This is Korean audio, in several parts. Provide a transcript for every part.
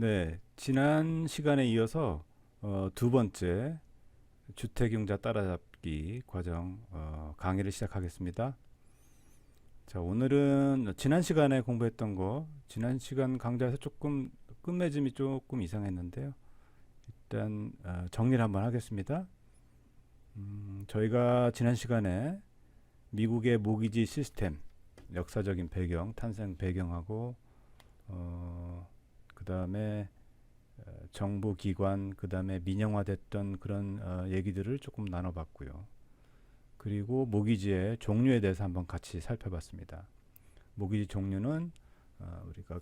네, 지난 시간에 이어서 두 번째 주택융자 따라잡기 과정 강의를 시작하겠습니다. 자, 오늘은 지난 시간에 공부했던 거, 지난 시간 강좌에서 조금 끝맺음이 조금 이상했는데요. 일단 정리를 한번 하겠습니다. 저희가 지난 시간에 미국의 모기지 시스템, 역사적인 배경, 탄생 배경하고 그 다음에 정부 기관, 그 다음에 민영화됐던 그런 얘기들을 조금 나눠봤고요. 그리고 모기지의 종류에 대해서 한번 같이 살펴봤습니다. 모기지 종류는 우리가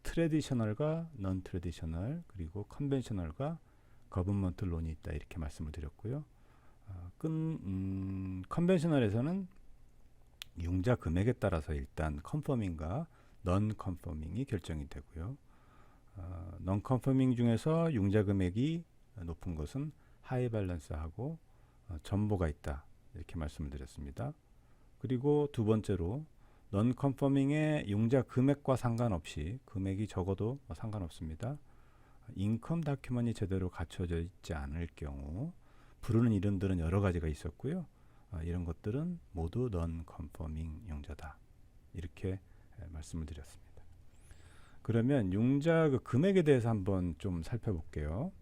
트레디셔널과 넌 트레디셔널, 그리고 컨벤셔널과 거버먼트 론이 있다, 이렇게 말씀을 드렸고요. 컨벤셔널에서는 융자 금액에 따라서 일단 컨퍼밍과 넌 컨퍼밍이 결정이 되고요. non 컨퍼밍 중에서 융자 금액이 높은 것은 하이 밸런스하고 전보가 있다, 이렇게 말씀을 드렸습니다. 그리고 두 번째로 non 컨퍼밍의 융자 금액과 상관없이, 금액이 적어도 상관없습니다. 인컴 다큐먼이 제대로 갖춰져 있지 않을 경우 부르는 이름들은 여러 가지가 있었고요. 이런 것들은 모두 non 컨퍼밍 융자다, 이렇게 말씀을 드렸습니다. 그러면 융자 그 금액에 대해서 한번 좀 살펴볼게요.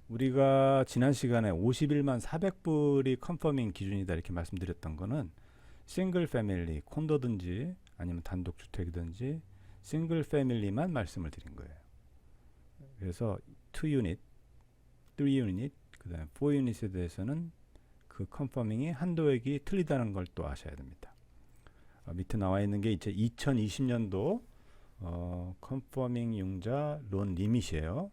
우리가 지난 시간에 51만 400불이 컨퍼밍 기준이다, 이렇게 말씀드렸던 거는 싱글 패밀리, 콘도든지 아니면 단독주택이든지 싱글 패밀리만 말씀을 드린 거예요. 그래서 2유닛, 3유닛, 그 다음에 4유닛에 대해서는 그 컨퍼밍이 한도액이 틀리다는 걸 또 아셔야 됩니다. 밑에 나와 있는 게 이제 2020년도 컨퍼밍 융자 론 리밋이에요.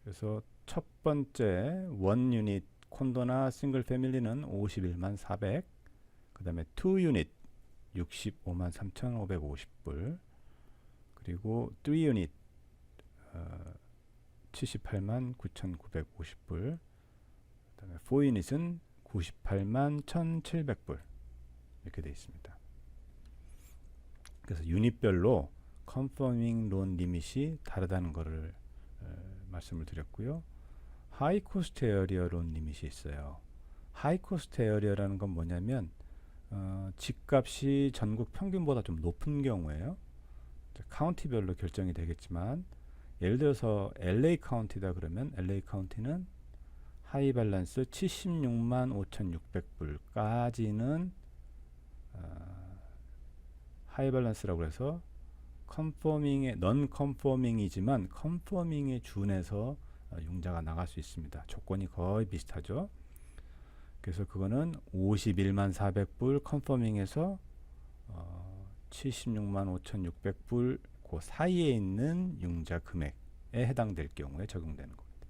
그래서 첫 번째 원 유닛 콘도나 싱글 패밀리는 51만 400, 그 다음에 2유닛 65만 3,550불, 그리고 3유닛 78만 9,950불, 그 다음에 4유닛은 98만 1,700불, 이렇게 되어 있습니다. 그래서 유닛별로 컨퍼밍 론 리밋이 다르다는 것을 말씀을 드렸고요. 하이 코스트 에어리어 론 리밋이 있어요. 하이 코스트 에어리어라는 건 뭐냐면 집값이 전국 평균보다 좀 높은 경우에요. 카운티별로 결정이 되겠지만, 예를 들어서 LA 카운티다 그러면 LA 카운티는 하이 밸런스 76만 5,600불까지는 하이 밸런스라고 해서 컨퍼밍에 넌 컨퍼밍이지만 컨퍼밍에 준해서 융자가 나갈 수 있습니다. 조건이 거의 비슷하죠. 그래서 그거는 51만 400불 컨퍼밍에서 76만 5,600불 그 사이에 있는 융자 금액에 해당될 경우에 적용되는 겁니다.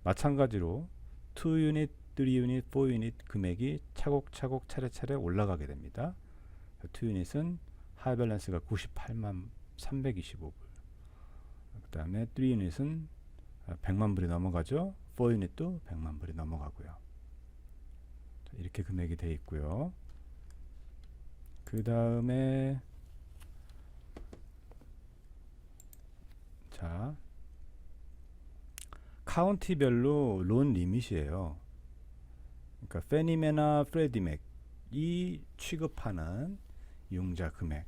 마찬가지로 2유닛, 3유닛, 4유닛 금액이 차곡차곡 차례차례 올라가게 됩니다. 2유닛은 하이 밸런스가 98만 325불, 그 다음에 3유닛은 100만 불이 넘어가죠. 4유닛도 100만 불이 넘어가고요. 이렇게 금액이 되어 있고요. 그 다음에 자, 카운티별로 론 리밋이에요. 그러니까 페니메나 프레디맥이 취급하는 융자 금액,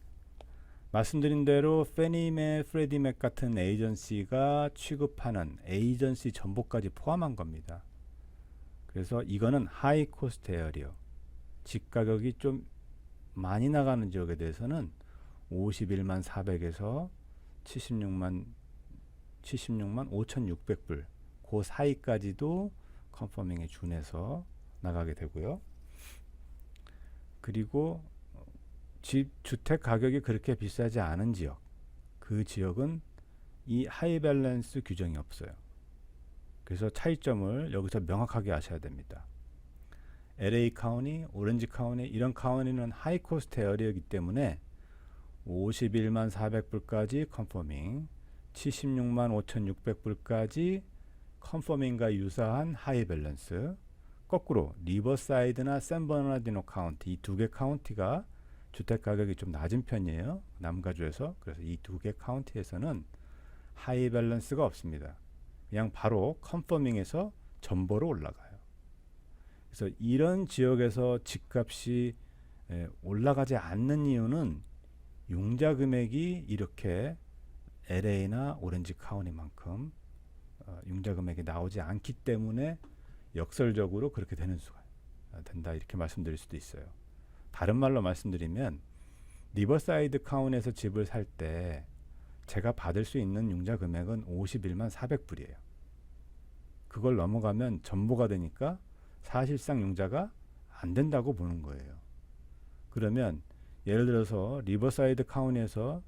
말씀드린 대로 페니메, 프레디맥 같은 에이전시가 취급하는 에이전시 전보까지 포함한 겁니다. 그래서 이거는 하이 코스트 에어리어, 집 가격이 좀 많이 나가는 지역에 대해서는 51만 400에서 76만 5,600불 그 사이까지도 컨퍼밍에 준해서 나가게 되고요. 그리고 주택 가격이 그렇게 비싸지 않은 지역, 그 지역은 이 하이 밸런스 규정이 없어요. 그래서 차이점을 여기서 명확하게 아셔야 됩니다. LA 카운티, 오렌지 카운티, 이런 카운티는 하이 코스트 에어리어이기 때문에 51만 400불까지 컨퍼밍, 76만 5,600불까지 컨퍼밍과 유사한 하이 밸런스, 거꾸로 리버사이드나 샌버나디노 카운티, 이 두 개 카운티가 주택 가격이 좀 낮은 편이에요. 남가주에서. 그래서 이 두 개 카운티에서는 하이 밸런스가 없습니다. 그냥 바로 컨퍼밍에서 전보로 올라가요. 그래서 이런 지역에서 집값이 올라가지 않는 이유는 융자 금액이 이렇게 LA나 오렌지 카운티만큼 융자 금액이 나오지 않기 때문에 역설적으로 그렇게 되는 수가 된다, 이렇게 말씀드릴 수도 있어요. 다른 말로 말씀드리면 리버사이드 카운티에서 집을 살 때 제가 받을 수 있는 융자 금액은 51만 400불이에요. 그걸 넘어가면 전보가 되니까 사실상 융자가 안 된다고 보는 거예요. 그러면 예를 들어서 리버사이드 카운티에서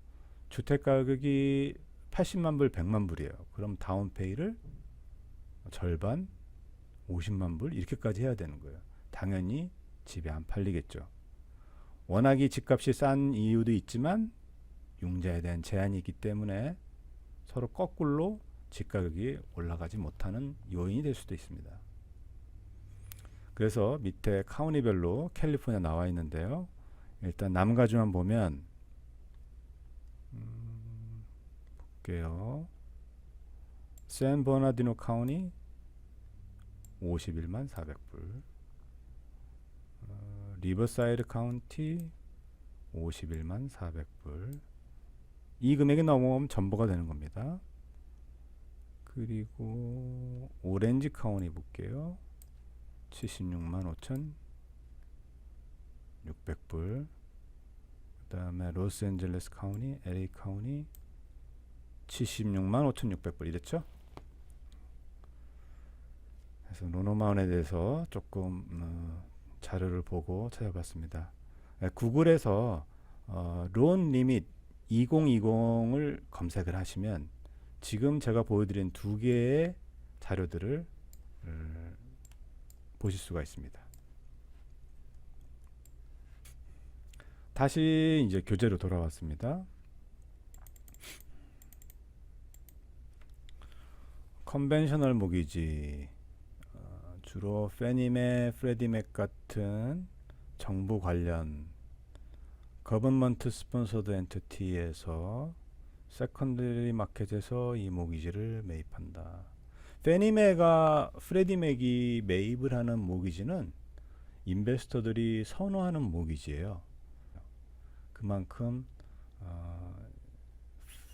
주택 가격이 80만 불, 100만 불이에요. 그럼 다운페이를 절반, 50만 불 이렇게까지 해야 되는 거예요. 당연히 집이 안 팔리겠죠. 워낙에 집값이 싼 이유도 있지만 융자에 대한 제한이 있기 때문에 서로 거꾸로 집가격이 올라가지 못하는 요인이 될 수도 있습니다. 그래서 밑에 카운티별로 캘리포니아 나와 있는데요. 일단 남가주만 보면 볼게요. 샌버나디노 카운티 51만 400불, 리버사이드 카운티 51만 400불. 이 금액이 넘어오면 전보가 되는 겁니다. 그리고 오렌지 카운티 볼게요. 76만 5,600불. 그 다음에 로스앤젤레스 카운티, LA 카운티 76만 5,600불 이랬죠. 그래서 노노마운에 대해서 조금 자료를 보고 찾아봤습니다. 구글에서 론 리밋 2020을 검색을 하시면 지금 제가 보여드린 두 개의 자료들을 보실 수가 있습니다. 다시 이제 교재로 돌아왔습니다. 컨벤셔널 모기지, 주로 페니맥, 프레디맥 같은 정부 관련 거버먼트 스폰서드 엔티티에서 세컨더리 마켓에서 이 모기지를 매입한다. 페니맥과 프레디맥이 매입을 하는 모기지는 인베스터들이 선호하는 모기지예요. 그만큼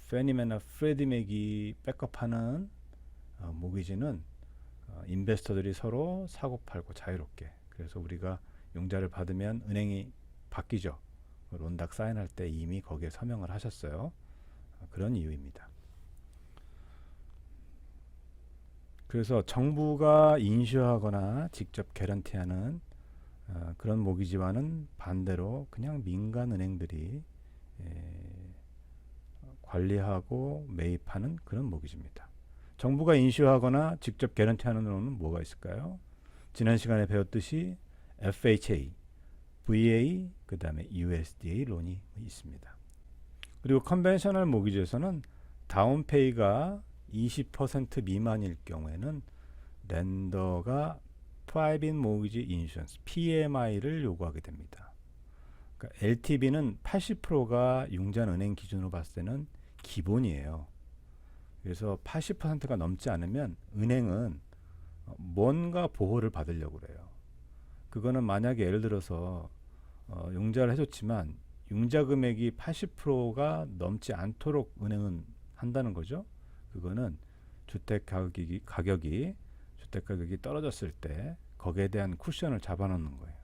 페니맥이나 프레디맥이 백업하는 모기지는 인베스터들이 서로 사고 팔고 자유롭게, 그래서 우리가 융자를 받으면 은행이 바뀌죠. 론닥 사인할 때 이미 거기에 서명을 하셨어요. 그런 이유입니다. 그래서 정부가 인슈하거나 직접 개런티하는 그런 모기지와는 반대로 그냥 민간 은행들이 관리하고 매입하는 그런 모기지입니다. 정부가 인슈하거나 직접 개런티하는 론은 뭐가 있을까요? 지난 시간에 배웠듯이 FHA, VA, 그 다음에 USDA 론이 있습니다. 그리고 컨벤셔널 모기지에서는 다운페이가 20% 미만일 경우에는 렌더가 프라이빗 모기지 인슈런스 PMI를 요구하게 됩니다. 그러니까 LTV는 80%가 융자은행 기준으로 봤을 때는 기본이에요. 그래서 80%가 넘지 않으면 은행은 뭔가 보호를 받으려고 그래요. 그거는 만약에 예를 들어서 융자를 해줬지만 융자 금액이 80%가 넘지 않도록 은행은 한다는 거죠. 그거는 주택 가격이 떨어졌을 때 거기에 대한 쿠션을 잡아놓는 거예요.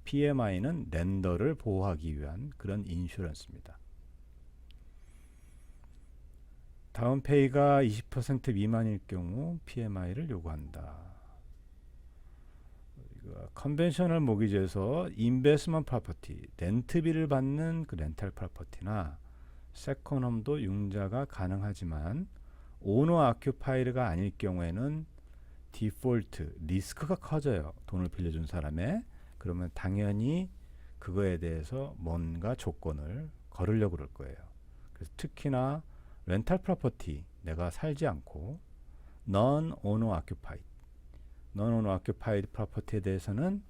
PMI는 렌더를 보호하기 위한 그런 인슈런스입니다. 다운페이가 20% 미만일 경우 PMI를 요구한다. 컨벤셔널 모기지에서 인베스먼트 프로퍼티, 렌트비를 받는 그 렌탈 프로퍼티나 세컨홈도 융자가 가능하지만 오너 아큐파이드가 아닐 경우에는 디폴트, 리스크가 커져요. 돈을 빌려준 사람의. 그러면 당연히 그거에 대해서 뭔가 조건을 걸으려고 그럴 거예요. 그래서 특히나 렌탈 프로퍼티, 내가 살지 않고 non owner occupied 프로퍼티에 대해서는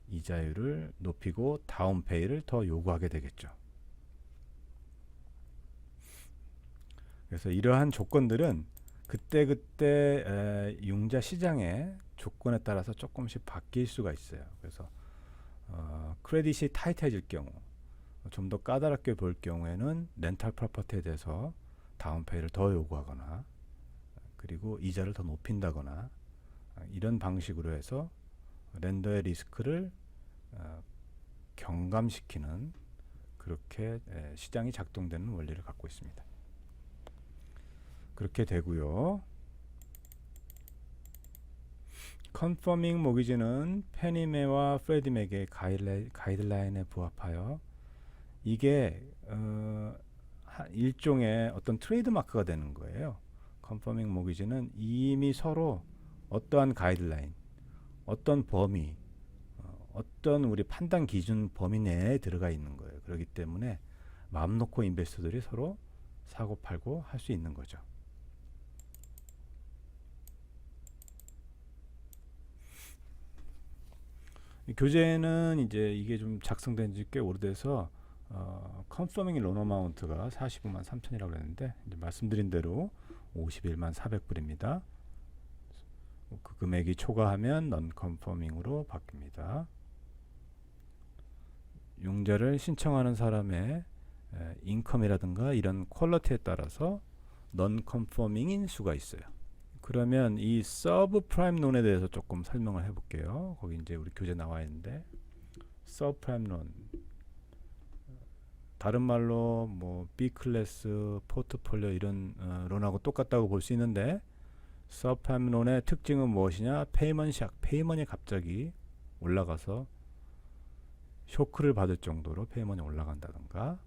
이자율을 높이고 다운페이를 더 요구하게 되겠죠. 그래서 이러한 조건들은 그때그때 융자 시장의 조건에 따라서 조금씩 바뀔 수가 있어요. 그래서 크레딧이 타이트해질 경우, 좀 더 까다롭게 볼 경우에는 렌탈 프로퍼티에 대해서 다운페이를 더 요구하거나, 그리고 이자를 더 높인다거나, 이런 방식으로 해서 렌더의 리스크를 경감시키는, 그렇게 시장이 작동되는 원리를 갖고 있습니다. 그렇게 되고요. 컨퍼밍 모기지는 페니메와 프레디맥의 가이드라인에 부합하여 이게 일종의 어떤 트레이드 마크가 되는 거예요. 컨퍼밍 모기지는 이미 서로 어떠한 가이드라인, 어떤 범위, 어떤 우리 판단 기준 범위 내에 들어가 있는 거예요. 그렇기 때문에 마음 놓고 인베스터들이 서로 사고 팔고 할 수 있는 거죠. 교재는 이제 이게 좀 작성된 지 꽤 오래돼서 컨퍼밍 론 어마운트가 45만 3천이라고 했는데, 이제 말씀드린 대로 51만 400불입니다. 그 금액이 초과하면 넌 컨퍼밍으로 바뀝니다. 융자를 신청하는 사람의 인컴이라든가 이런 퀄리티에 따라서 넌 컨퍼밍인 수가 있어요. 그러면 이 서브 프라임 론에 대해서 조금 설명을 해볼게요. 거기 이제 우리 교재 나와 있는데, 서브 프라임 론, 다른 말로 뭐 B 클래스, 포트폴리오 이런 론하고 똑같다고 볼 수 있는데, 서브 프라임 론의 특징은 무엇이냐? 페이먼이 갑자기 올라가서 쇼크를 받을 정도로 페이먼이 올라간다든가,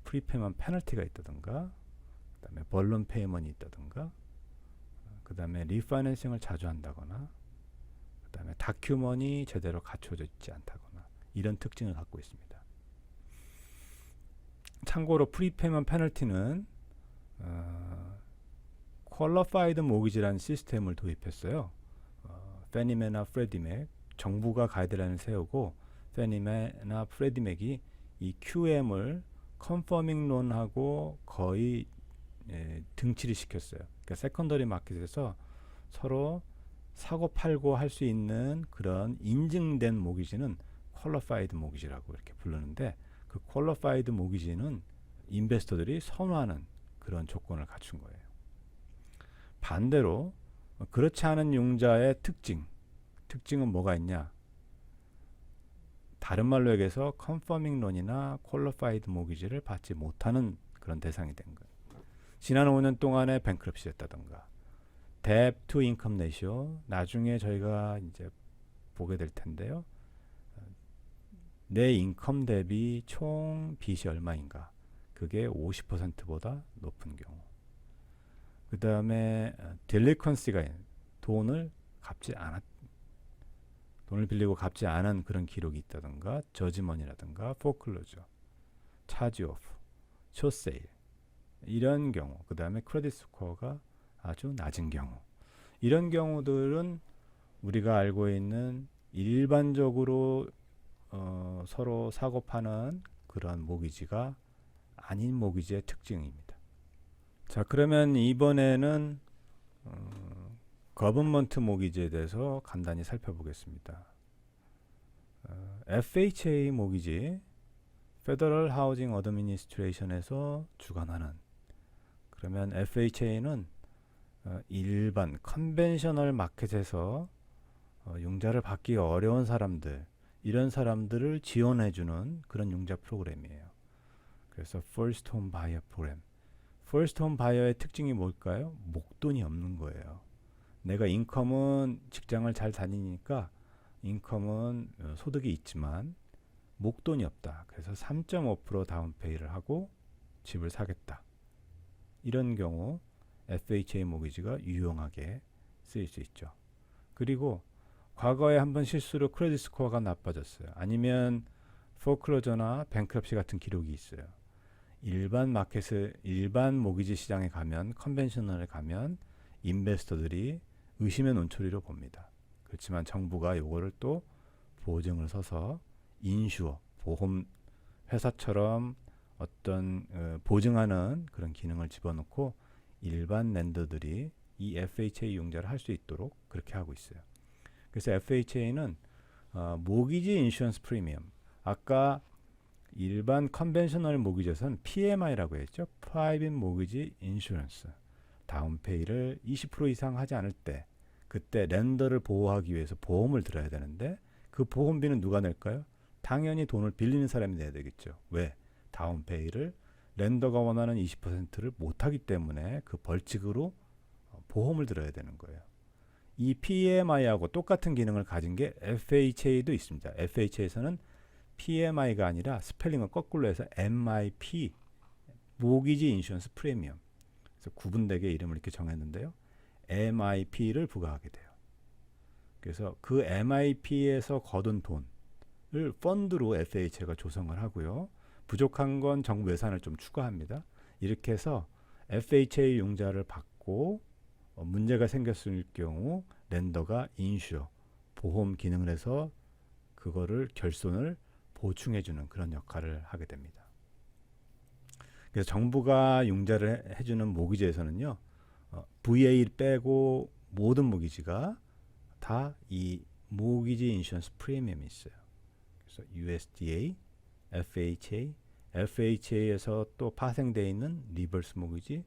프리페이먼 페널티가 있다든가, 그 다음에 벌론 페이먼이 있다든가, 그 다음에 리파이낸싱을 자주 한다거나, 그 다음에 다큐먼이 제대로 갖춰져 있지 않다거나, 이런 특징을 갖고 있습니다. 참고로 프리페이먼 페널티는 퀄리파이드 모기지라는 시스템을 도입했어요. 페니메나 프레디맥, 정부가 가이드라인을 세우고 페니메나 프레디맥이 이 QM을 컨퍼밍 론하고 거의 등치를 시켰어요. 그러니까 세컨더리 마켓에서 서로 사고 팔고 할 수 있는 그런 인증된 모기지는 퀄리파이드 모기지라고 이렇게 부르는데, 그 퀄리파이드 모기지는 인베스터들이 선호하는 그런 조건을 갖춘 거예요. 반대로 그렇지 않은 융자의 특징은 뭐가 있냐? 다른 말로 얘기해서 컨퍼밍 론이나 퀄리파이드 모기지를 받지 못하는 그런 대상이 된 거예요. 지난 5년 동안에 뱅크럽시 됐다던가, 뎁 투 인컴 레이쇼, 나중에 저희가 이제 보게 될 텐데요. 내 인컴 대비 총 빚이 얼마인가? 그게 50%보다 높은 경우. 그 다음에 딜리컨시가 돈을 빌리고 갚지 않은 그런 기록이 있다든가, 저지먼이라든가, 포클로저, 차지오프, 쇼세일, 이런 경우, 그 다음에 크레딧 스코어가 아주 낮은 경우, 이런 경우들은 우리가 알고 있는 일반적으로 서로 사고 파는 그런 모기지가 아닌 모기지의 특징입니다. 자, 그러면 이번에는 거버먼트 모기지에 대해서 간단히 살펴보겠습니다. FHA 모기지, Federal Housing Administration에서 주관하는, 그러면 FHA는 일반 컨벤셔널 마켓에서 융자를 받기 어려운 사람들, 이런 사람들을 지원해주는 그런 융자 프로그램이에요. 그래서 First Home Buyer 프로그램. First Home Buyer의 특징이 뭘까요? 목돈이 없는 거예요. 내가 인컴은 직장을 잘 다니니까 인컴은 소득이 있지만 목돈이 없다. 그래서 3.5% 다운페이를 하고 집을 사겠다. 이런 경우 FHA 모기지가 유용하게 쓰일 수 있죠. 그리고 과거에 한번 실수로 크레딧 스코어가 나빠졌어요. 아니면 포클로저나 뱅크럽시 같은 기록이 있어요. 일반 모기지 시장에 가면, 컨벤셔널에 가면 인베스터들이 의심의 논초리로 봅니다. 그렇지만 정부가 요거를 또 보증을 서서 인슈어, 보험 회사처럼 어떤 보증하는 그런 기능을 집어넣고 일반 랜더들이 이 FHA 융자를 할 수 있도록 그렇게 하고 있어요. 그래서 FHA는 모기지 인슈런스 프리미엄, 아까 일반 컨벤셔널 모기지에서는 PMI라고 했죠. 프라이빗 모기지 인슈런스. 다운페이를 20% 이상 하지 않을 때 그때 랜더를 보호하기 위해서 보험을 들어야 되는데 그 보험비는 누가 낼까요? 당연히 돈을 빌리는 사람이 내야 되겠죠. 왜? 다운페이를 랜더가 원하는 20%를 못하기 때문에 그 벌칙으로 보험을 들어야 되는 거예요. 이 PMI하고 똑같은 기능을 가진 게 FHA도 있습니다. FHA에서는 PMI가 아니라 스펠링을 거꾸로 해서 MIP, 모기지 인슈런스 프리미엄. 그래서 구분되게 이름을 이렇게 정했는데요. MIP를 부과하게 돼요. 그래서 그 MIP에서 거둔 돈을 펀드로 FHA가 조성을 하고요. 부족한 건 정부 예산을 좀 추가합니다. 이렇게 해서 FHA 융자를 받고 문제가 생겼을 경우 랜더가 인슈어, 보험 기능을 해서 그거를 결손을 보충해주는 그런 역할을 하게 됩니다. 그래서 정부가 융자를 해주는 모기지에서는요, VA 빼고 모든 모기지가 다 이 모기지 인슈런스 프리미엄이 있어요. 그래서 USDA, FHA, FHA에서 또 파생되어 있는 리버스 모기지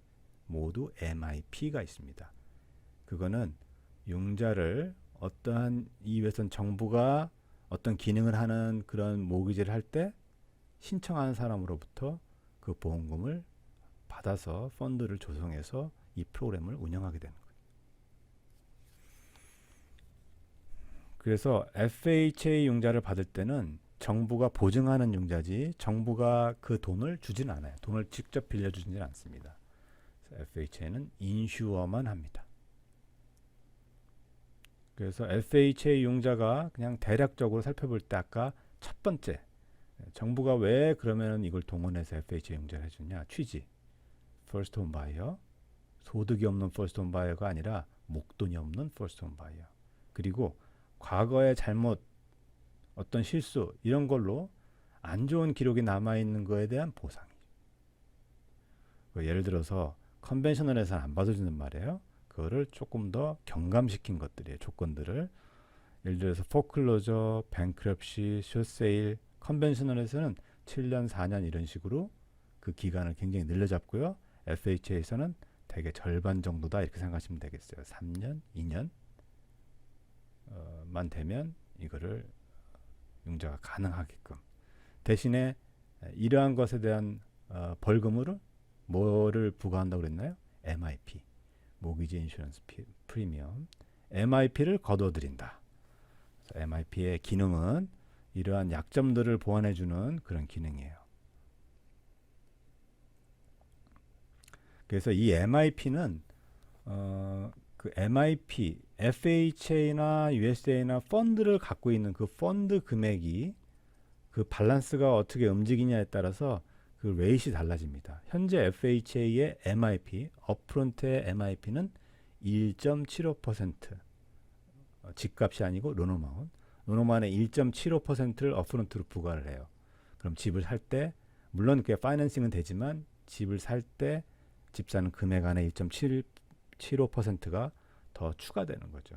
모두 MIP가 있습니다. 그거는 융자를 어떠한 이유에선 정부가 어떤 기능을 하는 그런 모기지를 할 때 신청하는 사람으로부터 그 보험금을 받아서 펀드를 조성해서 이 프로그램을 운영하게 되는 거예요. 그래서 FHA 융자를 받을 때는 정부가 보증하는 융자지 정부가 그 돈을 주진 않아요. 돈을 직접 빌려주지는 않습니다. FHA는 인슈어만 합니다. 그래서 FHA 융자가 그냥 대략적으로 살펴볼 때 아까 첫 번째 정부가 왜 그러면 이걸 동원해서 FHA 융자를 해주냐, 취지 First Home Buyer, 소득이 없는 First Home Buyer가 아니라 목돈이 없는 First Home Buyer, 그리고 과거의 잘못, 어떤 실수 이런 걸로 안 좋은 기록이 남아있는 거에 대한 보상이죠. 예를 들어서 컨벤셔널에서는 안 받아주는 말이에요. 그거를 조금 더 경감시킨 것들이에요. 조건들을. 예를 들어서 포클로저, 뱅크럽시, 숏세일, 컨벤셔널에서는 7년, 4년 이런 식으로 그 기간을 굉장히 늘려잡고요. FHA에서는 대개 절반 정도다 이렇게 생각하시면 되겠어요. 3년, 2년 만 되면 이거를 융자가 가능하게끔. 대신에 이러한 것에 대한 벌금으로 뭐를 부과한다고 그랬나요? MIP, 모기지 인슈런스 프리미엄, MIP를 거둬들인다. MIP의 기능은 이러한 약점들을 보완해주는 그런 기능이에요. 그래서 이 MIP는 그 MIP, FHA나 USA나 펀드를 갖고 있는 그 펀드 금액이 그 밸런스가 어떻게 움직이냐에 따라서 그 레이트이 달라집니다. 현재 FHA의 MIP, 업프론트의 MIP는 1.75%, 집값이 아니고 론어마운. 론어마운의 1.75%를 업프론트로 부과를 해요. 그럼 집을 살 때, 물론 그게 파이낸싱은 되지만 집을 살 때 집 사는 금액 안에 1.75%가 더 추가되는 거죠.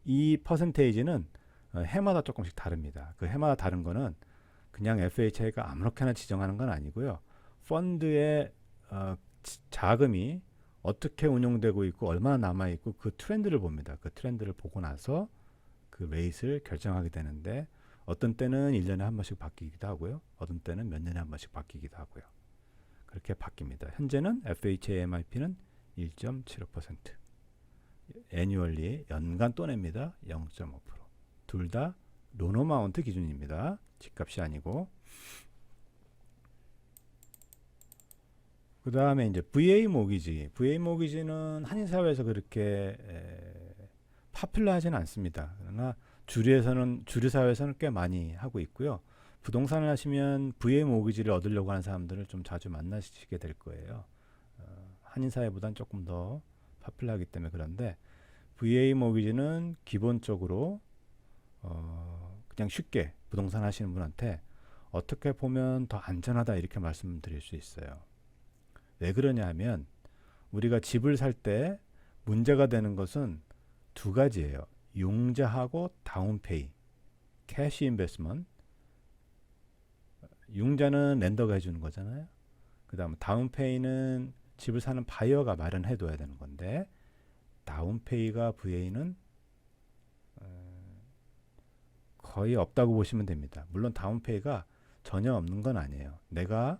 이 퍼센테이지는 해마다 조금씩 다릅니다. 그 해마다 다른 거는 그냥 FHA가 아무렇게나 지정하는 건 아니고요. 펀드의 자금이 어떻게 운용되고 있고 얼마나 남아있고 그 트렌드를 봅니다. 그 트렌드를 보고 나서 그 레이트를 결정하게 되는데 어떤 때는 1년에 한 번씩 바뀌기도 하고요. 어떤 때는 몇 년에 한 번씩 바뀌기도 하고요. 그렇게 바뀝니다. 현재는 FHA MIP는 1.75%. 애뉴얼리 연간 또 냅니다. 0.5%. 둘 다 론어마운트 기준입니다. 집값이 아니고. 그 다음에 이제 VA 모기지. VA 모기지는 한인사회에서 그렇게 파퓰러하지는 않습니다. 그러나 주류사회에서는 꽤 많이 하고 있고요. 부동산을 하시면 VA 모기지를 얻으려고 하는 사람들을 좀 자주 만나시게 될 거예요. 한인사회보다는 조금 더 파퓰러하기 때문에. 그런데 VA 모기지는 기본적으로 그냥 쉽게 부동산 하시는 분한테 어떻게 보면 더 안전하다 이렇게 말씀드릴 수 있어요. 왜 그러냐 하면 우리가 집을 살 때 문제가 되는 것은 두 가지예요. 융자하고 다운페이, 캐시 인베스트먼트. 융자는 렌더가 해주는 거잖아요. 그 다음 다운페이는 집을 사는 바이어가 마련해 둬야 되는 건데, 다운페이가 VA는 거의 없다고 보시면 됩니다. 물론 다운페이가 전혀 없는 건 아니에요. 내가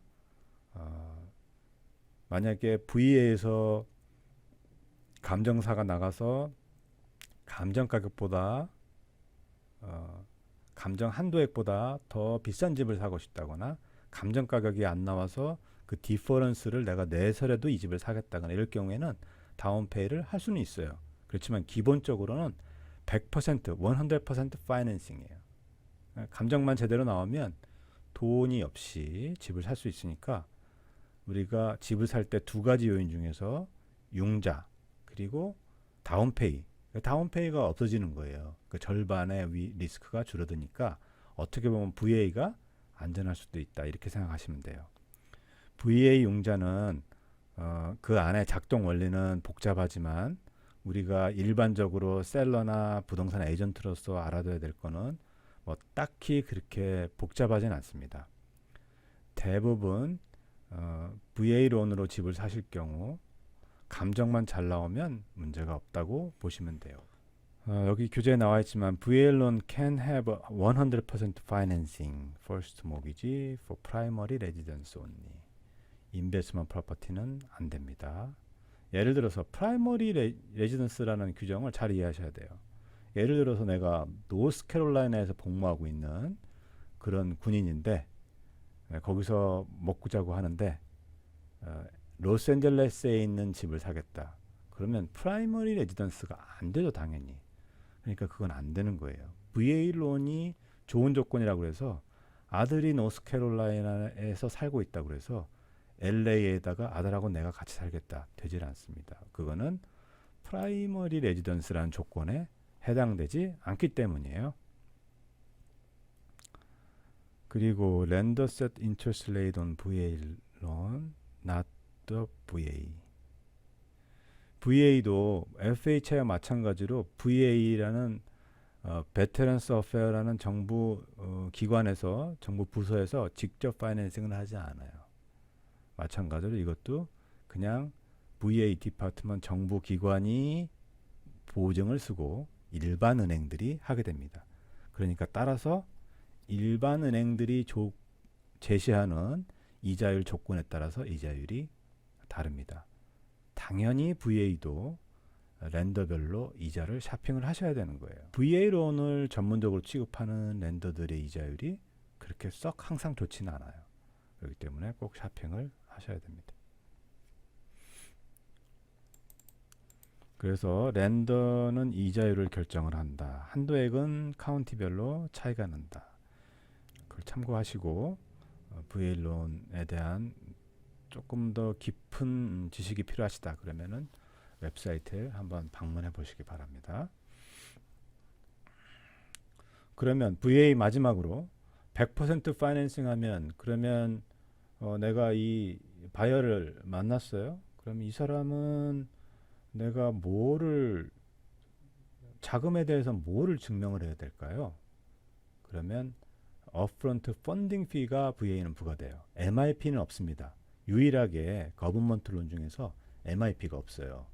만약에 VA에서 감정사가 나가서 감정 가격보다 감정 한도액보다 더 비싼 집을 사고 싶다거나 감정 가격이 안 나와서 그 디퍼런스를 내가 내서라도 이 집을 사겠다거나 이럴 경우에는 다운페이를 할 수는 있어요. 그렇지만 기본적으로는 100% 파이낸싱이에요. 감정만 제대로 나오면 돈이 없이 집을 살 수 있으니까 우리가 집을 살 때 두 가지 요인 중에서 융자 그리고 다운페이, 다운페이가 없어지는 거예요. 그 절반의 리스크가 줄어드니까 어떻게 보면 VA가 안전할 수도 있다 이렇게 생각하시면 돼요. VA 융자는 그 안에 작동 원리는 복잡하지만 우리가 일반적으로 셀러나 부동산 에이전트로서 알아둬야 될 거는 뭐 딱히 그렇게 복잡하진 않습니다. 대부분 VA 론으로 집을 사실 경우 감정만 잘 나오면 문제가 없다고 보시면 돼요. 여기 교재에 나와 있지만 VA loan can have 100% financing first mortgage for primary residence only. investment property는 안 됩니다. 예를 들어서 primary residence라는 규정을 잘 이해하셔야 돼요. 예를 들어서 내가 노스캐롤라이나에서 복무하고 있는 그런 군인인데 거기서 먹고 자고 하는데 로스앤젤레스에 있는 집을 사겠다. 그러면 프라이머리 레지던스가 안 되죠, 당연히. 그러니까 그건 안 되는 거예요. VA 론이 좋은 조건이라고 해서 아들이 노스캐롤라이나에서 살고 있다고 해서 LA에다가 아들하고 내가 같이 살겠다. 되질 않습니다. 그거는 프라이머리 레지던스라는 조건에 해당되지 않기 때문이에요. 그리고 lender set interest rate on VA loan, not the VA. VA도 FHA와 마찬가지로 VA라는 베테런스 어페어라는 정부 기관에서 정부 부서에서 직접 파이낸싱을 하지 않아요. 마찬가지로 이것도 그냥 VA 디파트먼트 정부 기관이 보증을 쓰고 일반 은행들이 하게 됩니다. 그러니까 따라서 일반 은행들이 제시하는 이자율 조건에 따라서 이자율이 다릅니다. 당연히 VA도 랜더별로 이자를 샤핑을 하셔야 되는 거예요. VA 론을 전문적으로 취급하는 랜더들의 이자율이 그렇게 썩 항상 좋지는 않아요. 그렇기 때문에 꼭 샤핑을 하셔야 됩니다. 그래서 랜더는 이자율을 결정을 한다. 한도액은 카운티별로 차이가 난다. 그걸 참고하시고 VA 론에 대한 조금 더 깊은 지식이 필요하시다 그러면은 웹사이트에 한번 방문해 보시기 바랍니다. 그러면 VA 마지막으로 100% 파이낸싱 하면 그러면 내가 이 바이어를 만났어요. 그럼 이 사람은 내가 자금에 대해서 뭐를 증명을 해야 될까요? 그러면 upfront funding fee가 VA는 부과돼요. MIP는 없습니다. 유일하게 거버먼트 론 중에서 MIP가 없어요.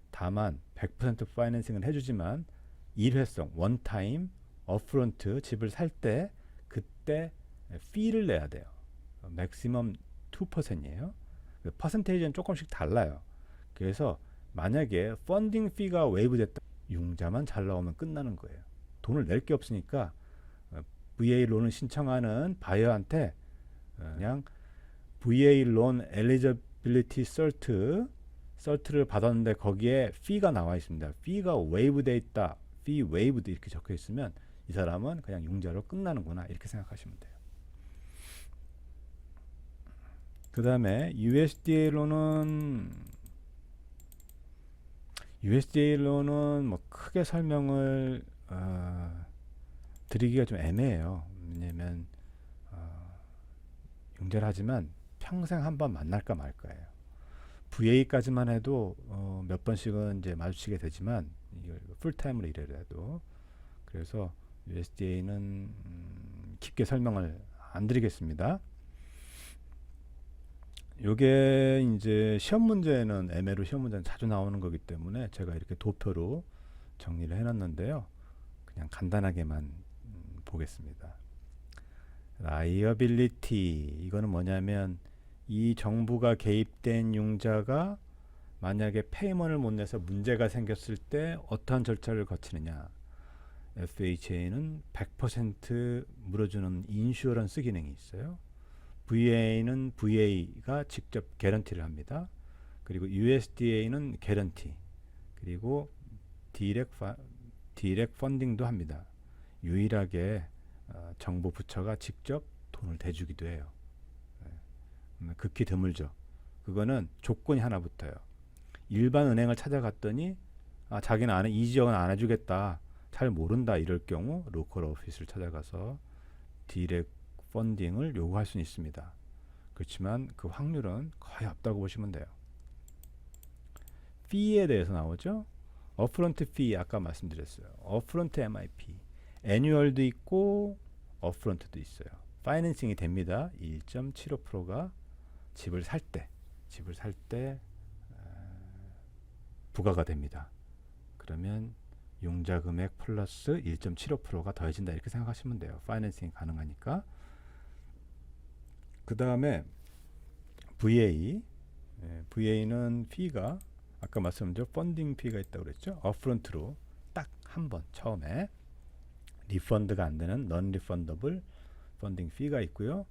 다만 100% 파이낸싱을 해주지만 일회성, 원타임, upfront 집을 살 때 그때 fee를 내야 돼요. 맥시멈 2%이에요. 퍼센테이지는 조금씩 달라요. 그래서 만약에 펀딩 피가 웨이브 됐다, 융자만 잘 나오면 끝나는 거예요. 돈을 낼 게 없으니까 VA 론을 신청하는 바이어한테 그냥 VA 론 엘리지빌리티 설트를 받았는데 거기에 피가 나와 있습니다. 피가 웨이브 돼 있다, 피 웨이브드 이렇게 적혀 있으면 이 사람은 그냥 융자로 끝나는구나 이렇게 생각하시면 돼요. 그 다음에 USDA 론은 뭐 크게 설명을 드리기가 좀 애매해요. 왜냐면 융자를 하지만 평생 한번 만날까 말까예요. VA까지만 해도 몇 번씩은 이제 마주치게 되지만 이걸 풀타임으로 일해도 그래서 USDA는 깊게 설명을 안 드리겠습니다. 요게 이제 시험 문제는 애매로 시험 문제는 자주 나오는 거기 때문에 제가 이렇게 도표로 정리를 해놨는데요. 그냥 간단하게만 보겠습니다. 라이어빌리티 이거는 뭐냐면 이 정부가 개입된 융자가 만약에 페이먼을 못 내서 문제가 생겼을 때 어떠한 절차를 거치느냐. FHA는 100% 물어주는 인슈어런스 기능이 있어요. VA는 VA가 직접 개런티를 합니다. 그리고 USDA는 개런티, 그리고 디렉 펀딩도 합니다. 유일하게 정부 부처가 직접 돈을 대주기도 해요. 극히 드물죠. 그거는 조건이 하나 붙어요. 일반 은행을 찾아갔더니 자기는 이 지역은 안 해주겠다, 잘 모른다 이럴 경우 로컬 오피스를 찾아가서 디렉 펀딩을 요구할 수는 있습니다. 그렇지만 그 확률은 거의 없다고 보시면 돼요. 피에 대해서 나오죠. 어프런트 피 아까 말씀드렸어요. 어프런트 MIP 애뉴얼도 있고 어프런트도 있어요. 파이낸싱이 됩니다. 1.75%가 집을 살 때 부과가 됩니다. 그러면 융자 금액 플러스 1.75%가 더해진다 이렇게 생각하시면 돼요. 파이낸싱이 가능하니까. 그 다음에 VA는 피가 아까 말씀드린 펀딩 피가 있다고 그랬죠. 업프런트로 딱 한 번 처음에 리펀드가 안 되는 넌 리펀더블 펀딩 피가 있고요.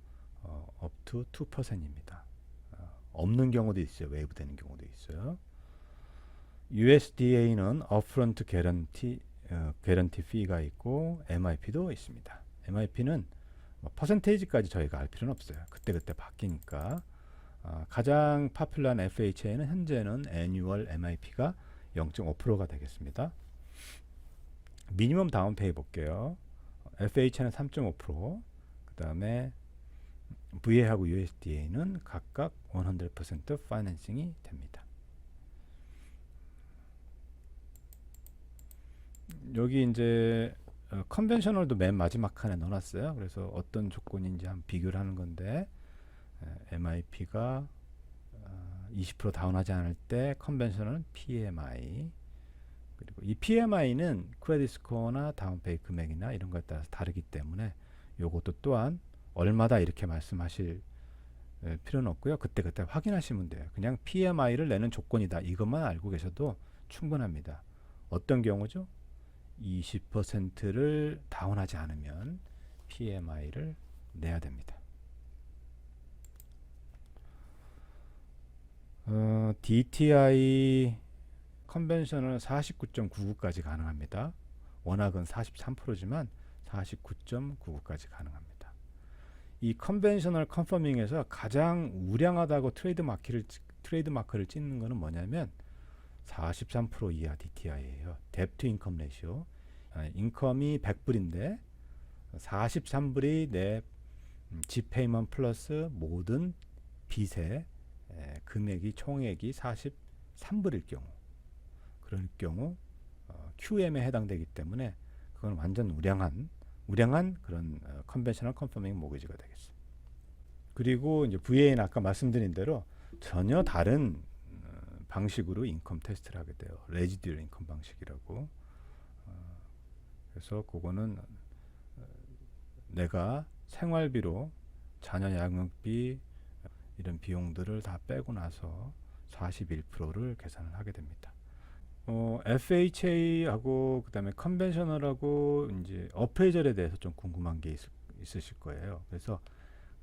up to 2%입니다. 없는 경우도 있어요. 웨이브 되는 경우도 있어요. USDA는 업프런트 개런티 피가 있고 MIP도 있습니다. MIP는 퍼센테이지까지 저희가 알 필요는 없어요. 그때그때 바뀌니까. 가장 파퓰러한 FHA는 현재는 애뉴얼 MIP가 0.5%가 되겠습니다. 미니멈 다운페이 볼게요. FHA는 3.5%, 그 다음에 VA하고 USDA는 각각 100% 파이낸싱이 됩니다. 여기 이제 컨벤셔널도 맨 마지막 칸에 넣어놨어요. 그래서 어떤 조건인지 한번 비교를 하는 건데 MIP가 20% 다운하지 않을 때 컨벤셔널은 PMI, 그리고 이 PMI는 크레딧 스코어나 다운페이 금액이나 이런 것에 따라서 다르기 때문에 요것도 또한 얼마다 이렇게 말씀하실 필요는 없고요. 그때그때 확인하시면 돼요. 그냥 PMI를 내는 조건이다 이것만 알고 계셔도 충분합니다. 어떤 경우죠? 20%를 다운하지 않으면 PMI를 내야 됩니다. DTI 컨벤셔널은 49.99까지 가능합니다. 워낙은 43%지만 49.99까지 가능합니다. 이 컨벤셔널 컨퍼밍에서 가장 우량하다고 트레이드 마크를 찍는 거는 뭐냐면 43% 이하 DTI예요. 뎁 투 인컴 레이쇼. 인컴이 100불인데 43불이 내 지페이먼 플러스 모든 빚의 금액이 총액이 43불일 경우, 그럴 경우 QM에 해당되기 때문에 그건 완전 우량한 그런 컨벤셔널 컨퍼밍 모기지가 되겠습니다. 그리고 이제 VA는 아까 말씀드린 대로 전혀 다른 방식으로 인컴 테스트를 하게 돼요. 레지듀얼 인컴 방식이라고. 그래서 그거는 내가 생활비로 자녀 양육비 이런 비용들을 다 빼고 나서 41%를 계산을 하게 됩니다. FHA하고 그다음에 컨벤셔널하고 이제 어프레이절에 대해서 좀 궁금한 게 있으실 거예요. 그래서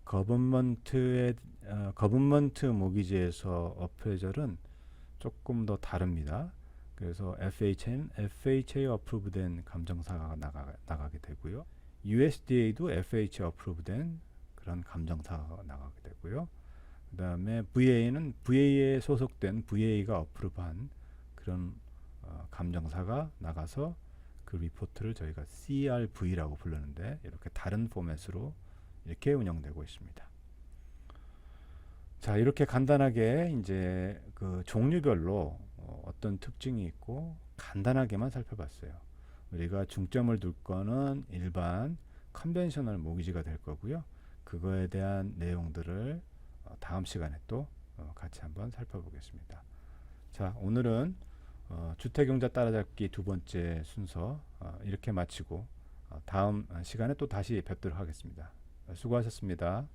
거버먼트 모기지에서 어프레이절은 조금 더 다릅니다. 그래서 FHA는 FHA 어프로브된 감정사가 나가게 되고요. USDA도 FHA 어프로브된 그런 감정사가 나가게 되고요. 그 다음에 VA는 VA에 소속된 VA가 어프로브한 그런 감정사가 나가서 그 리포트를 저희가 CRV라고 부르는데 이렇게 다른 포맷으로 이렇게 운영되고 있습니다. 자, 이렇게 간단하게 이제 그 종류별로 어떤 특징이 있고 간단하게만 살펴봤어요. 우리가 중점을 둘 거는 일반 컨벤셔널 모기지가 될 거고요. 그거에 대한 내용들을 다음 시간에 또 같이 한번 살펴보겠습니다. 자, 오늘은 주택용자 따라잡기 두 번째 순서 이렇게 마치고 다음 시간에 또 다시 뵙도록 하겠습니다. 수고하셨습니다.